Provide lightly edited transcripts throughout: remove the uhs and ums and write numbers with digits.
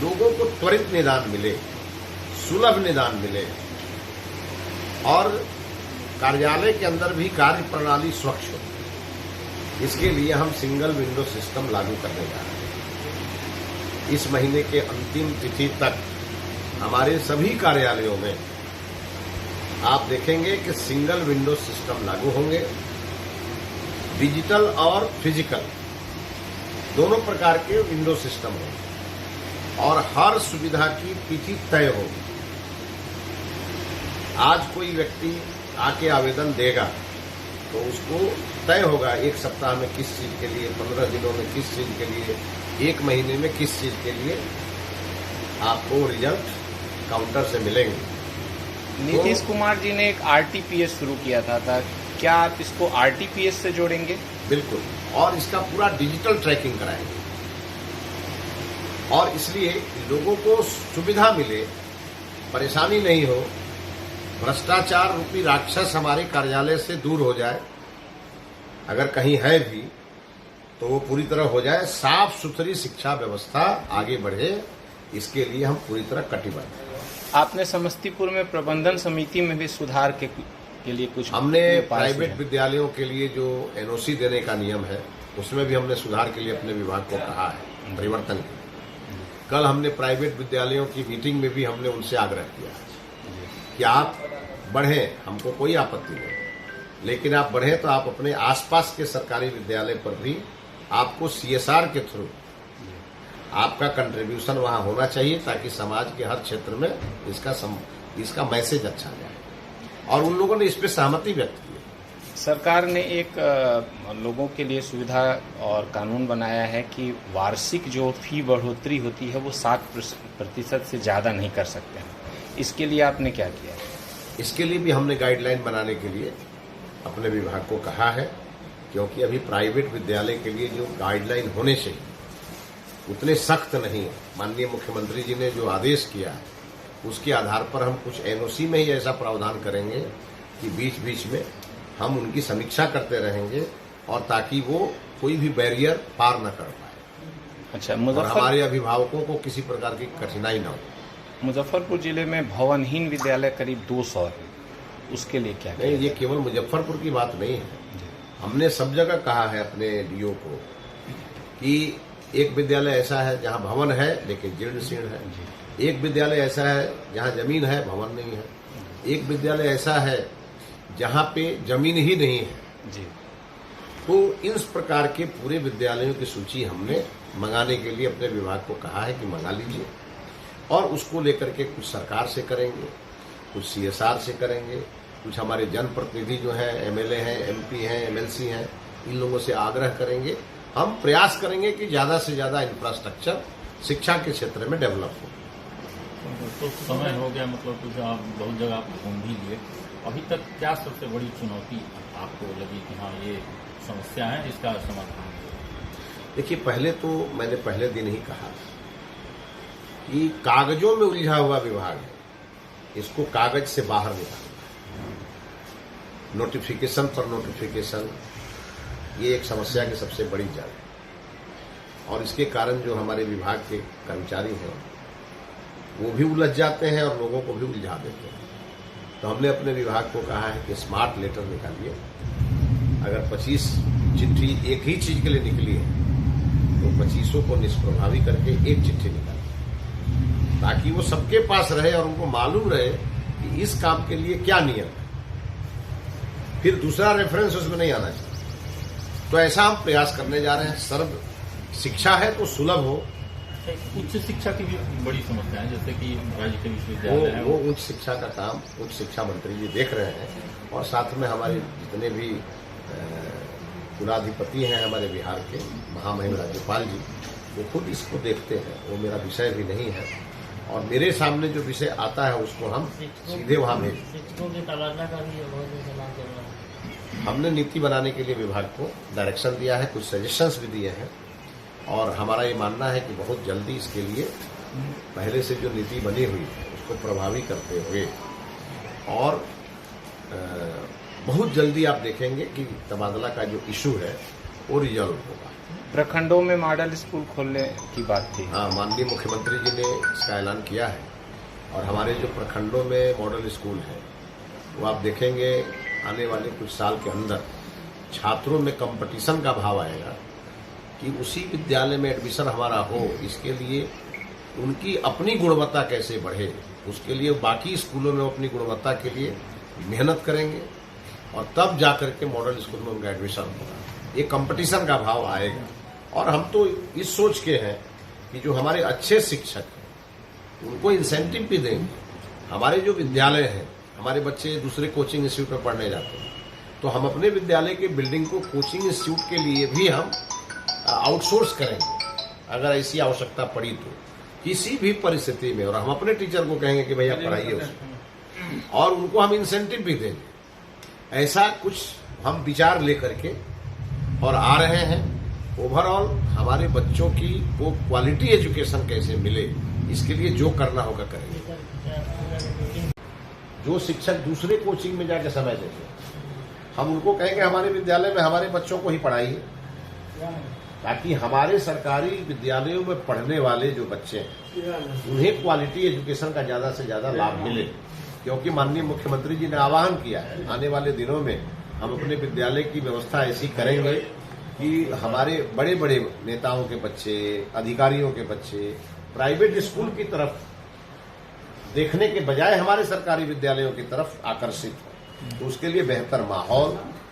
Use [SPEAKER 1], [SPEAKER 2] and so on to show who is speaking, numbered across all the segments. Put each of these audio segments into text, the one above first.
[SPEAKER 1] लोगों को त्वरित निदान मिले, सुलभ निदान मिले और कार्यालय के अंदर भी कार्य प्रणाली स्वच्छ हो। इसके लिए हम सिंगल विंडो सिस्टम लागू करने जा रहे हैं। इस महीने के अंतिम तिथि तक हमारे सभी कार्यालयों में आप देखेंगे कि सिंगल विंडो सिस्टम लागू होंगे। डिजिटल और फिजिकल दोनों प्रकार के विंडो सिस्टम होंगे और हर सुविधा की तिथि तय होगी। आज कोई व्यक्ति आके आवेदन देगा तो उसको तय होगा 1 सप्ताह में किस चीज के लिए, 15 दिनों में किस चीज के लिए, 1 महीने में किस चीज के लिए आपको रिजल्ट काउंटर से मिलेंगे।
[SPEAKER 2] नीतीश कुमार जी ने एक आरटीपीएस शुरू किया था, क्या आप इसको आरटीपीएस से जोड़ेंगे?
[SPEAKER 1] बिल्कुल, और इसका पूरा डिजिटल ट्रैकिंग कराएंगे और इसलिए लोगों को सुविधा मिले, परेशानी नहीं हो, भ्रष्टाचार रूपी राक्षस हमारे कार्यालय से दूर हो जाए, अगर कहीं है भी तो वो पूरी तरह हो जाए, साफ सुथरी शिक्षा व्यवस्था आगे बढ़े, इसके लिए हम पूरी तरह कटिबद्ध हैं।
[SPEAKER 2] आपने समस्तीपुर में प्रबंधन समिति में भी सुधार के लिए कुछ
[SPEAKER 1] हमने प्राइवेट विद्यालयों के लिए जो एनओसी देने का नियम है उसमें भी हमने सुधार के लिए अपने विभाग को कहा है, परिवर्तन के लिए। कल हमने प्राइवेट विद्यालयों की मीटिंग में भी हमने उनसे आग्रह किया कि आप बढ़ें, हमको कोई आपत्ति नहीं, लेकिन आप बढ़ें तो आप अपने आसपास के सरकारी विद्यालय पर भी आपको सीएसआर के थ्रू आपका कंट्रीब्यूशन वहां होना चाहिए ताकि समाज के हर क्षेत्र में इसका मैसेज अच्छा जाए। और उन लोगों ने इस पर सहमति व्यक्त की।
[SPEAKER 2] सरकार ने एक लोगों के लिए सुविधा और कानून बनाया है कि वार्षिक जो फी बढ़ोतरी होती है वो 7% से ज़्यादा नहीं कर सकते हैं। इसके लिए आपने क्या किया?
[SPEAKER 1] इसके लिए भी हमने गाइडलाइन बनाने के लिए अपने विभाग को कहा है, क्योंकि अभी प्राइवेट विद्यालय के लिए जो गाइडलाइन होने चाहिए उतने सख्त नहीं है। माननीय मुख्यमंत्री जी ने जो आदेश किया है उसके आधार पर हम कुछ एनओसी में ही ऐसा प्रावधान करेंगे कि बीच बीच में हम उनकी समीक्षा करते रहेंगे और ताकि वो कोई भी बैरियर पार न कर पाए।
[SPEAKER 2] अच्छा,
[SPEAKER 1] और हमारे अभिभावकों को किसी प्रकार की कठिनाई न हो।
[SPEAKER 2] मुजफ्फरपुर जिले में भवनहीन विद्यालय करीब 200 है, उसके लिए क्या?
[SPEAKER 1] नहीं, ये केवल मुजफ्फरपुर की बात नहीं है। हमने सब जगह कहा है अपने डीओ को कि एक विद्यालय ऐसा है जहां भवन है लेकिन जीर्ण शीर्ण है, एक विद्यालय ऐसा है जहां जमीन है भवन नहीं है, एक विद्यालय ऐसा है जहां पे जमीन ही नहीं है जी। तो इस प्रकार के पूरे विद्यालयों की सूची हमने मंगाने के लिए अपने विभाग को कहा है कि मंगा लीजिए और उसको लेकर के कुछ सरकार से करेंगे, कुछ सीएसआर से करेंगे, कुछ हमारे जनप्रतिनिधि जो हैं, एमएलए हैं, एमपी हैं, एमएलसी हैं, इन लोगों से आग्रह करेंगे। हम प्रयास करेंगे कि ज्यादा से ज्यादा इंफ्रास्ट्रक्चर शिक्षा के क्षेत्र में डेवलप हो।
[SPEAKER 3] तो समय हो गया, मतलब कुछ आप बहुत जगह आप घूम भी लिए, अभी तक क्या सबसे बड़ी चुनौती आपको लगी कि हाँ ये समस्या है, इसका समाधान?
[SPEAKER 1] देखिए, पहले तो मैंने पहले दिन ही कहा कि कागजों में उलझा हुआ विभाग है, इसको कागज से बाहर निकालना। नोटिफिकेशन पर नोटिफिकेशन, ये एक समस्या की सबसे बड़ी जड़ है और इसके कारण जो हमारे विभाग के कर्मचारी हैं वो भी उलझ जाते हैं और लोगों को भी उलझा देते हैं। तो हमने अपने विभाग को कहा है कि स्मार्ट लेटर निकालिए। अगर 25 चिट्ठी एक ही चीज के लिए निकली है तो 25 को निष्प्रभावी करके एक चिट्ठी निकालिए ताकि वो सबके पास रहे और उनको मालूम रहे कि इस काम के लिए क्या नियम है, फिर दूसरा रेफरेंस उसमें नहीं आना चाहिए। तो ऐसा हम प्रयास करने जा रहे हैं। सर्व शिक्षा है तो सुलभ हो।
[SPEAKER 3] उच्च शिक्षा की भी बड़ी समस्या है, जैसे कि राज्य के विश्वविद्यालय है,
[SPEAKER 1] वो उच्च शिक्षा का काम उच्च शिक्षा मंत्री जी देख रहे हैं और साथ में हमारे जितने भी कुलाधिपति हैं हमारे बिहार के, महामहिम राज्यपाल जी, वो खुद इसको देखते हैं। वो मेरा विषय भी नहीं है और मेरे सामने जो विषय आता है उसको हम सीधे वहां भेजते हैं। हमने नीति बनाने के लिए विभाग को डायरेक्शन दिया है, कुछ सजेशंस भी दिए हैं और हमारा ये मानना है कि बहुत जल्दी इसके लिए पहले से जो नीति बनी हुई है उसको प्रभावी करते हुए और बहुत जल्दी आप देखेंगे कि तबादला का जो इशू है वो रिजॉल्व होगा।
[SPEAKER 2] प्रखंडों में मॉडल स्कूल खोलने की बात थी।
[SPEAKER 1] हाँ, माननीय मुख्यमंत्री जी ने इसका ऐलान किया है और हमारे जो प्रखंडों में मॉडल स्कूल है वो आप देखेंगे आने वाले कुछ साल के अंदर छात्रों में कंपटीशन का भाव आएगा कि उसी विद्यालय में एडमिशन हमारा हो। इसके लिए उनकी अपनी गुणवत्ता कैसे बढ़े, उसके लिए बाकी स्कूलों में अपनी गुणवत्ता के लिए मेहनत करेंगे और तब जाकर के मॉडल स्कूल में उनका एडमिशन होगा। ये कंपटीशन का भाव आएगा और हम तो इस सोच के हैं कि जो हमारे अच्छे शिक्षक हैं उनको इंसेंटिव भी देंगे। हमारे जो विद्यालय हैं, हमारे बच्चे दूसरे कोचिंग इंस्टीट्यूट में पढ़ने जाते हैं, तो हम अपने विद्यालय के बिल्डिंग को कोचिंग इंस्टीट्यूट के लिए भी हम आउटसोर्स करेंगे अगर ऐसी आवश्यकता पड़ी तो, किसी भी परिस्थिति में। और हम अपने टीचर को कहेंगे कि भैया पढ़ाइए उसको, और उनको हम इंसेंटिव भी देंगे। ऐसा कुछ हम विचार लेकर के और आ रहे हैं। ओवरऑल हमारे बच्चों की वो क्वालिटी एजुकेशन कैसे मिले, इसके लिए जो करना होगा करेंगे। जो शिक्षक दूसरे कोचिंग में जाके समय देते हैं, हम उनको कहेंगे हमारे विद्यालय में हमारे बच्चों को ही पढ़ाइए, ताकि हमारे सरकारी विद्यालयों में पढ़ने वाले जो बच्चे हैं उन्हें क्वालिटी एजुकेशन का ज्यादा से ज्यादा लाभ मिले। क्योंकि माननीय मुख्यमंत्री जी ने आह्वान किया है, आने वाले दिनों में हम अपने विद्यालय की व्यवस्था ऐसी करेंगे कि हमारे बड़े बड़े नेताओं के बच्चे, अधिकारियों के बच्चे प्राइवेट स्कूल की तरफ देखने के बजाय हमारे सरकारी विद्यालयों की तरफ आकर्षित हो। तो उसके लिए बेहतर माहौल,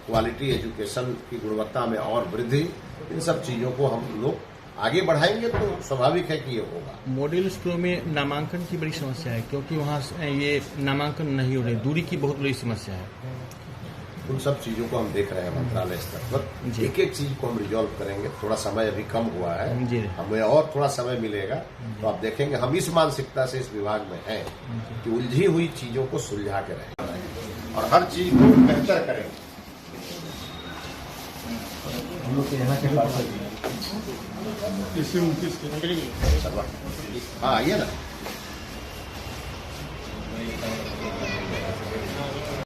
[SPEAKER 1] क्वालिटी एजुकेशन की गुणवत्ता में और वृद्धि, इन सब चीजों को हम लोग आगे बढ़ाएंगे तो स्वाभाविक है कि ये होगा।
[SPEAKER 4] मॉडल स्कूलों में नामांकन की बड़ी समस्या है, क्योंकि वहाँ ये नामांकन नहीं हो रहे, दूरी की बहुत बड़ी समस्या है।
[SPEAKER 1] उन सब चीजों को हम देख रहे हैं मंत्रालय स्तर पर। एक एक चीज को हम रिजॉल्व करेंगे। थोड़ा समय अभी कम हुआ है, हमें और थोड़ा समय मिलेगा तो आप देखेंगे हम इस मानसिकता से इस विभाग में हैं कि उलझी हुई चीजों को सुलझा के रहेंगे और हर चीज को बेहतर करेंगे। हम लोग के यहाँ के पास हाँ, आइए ना।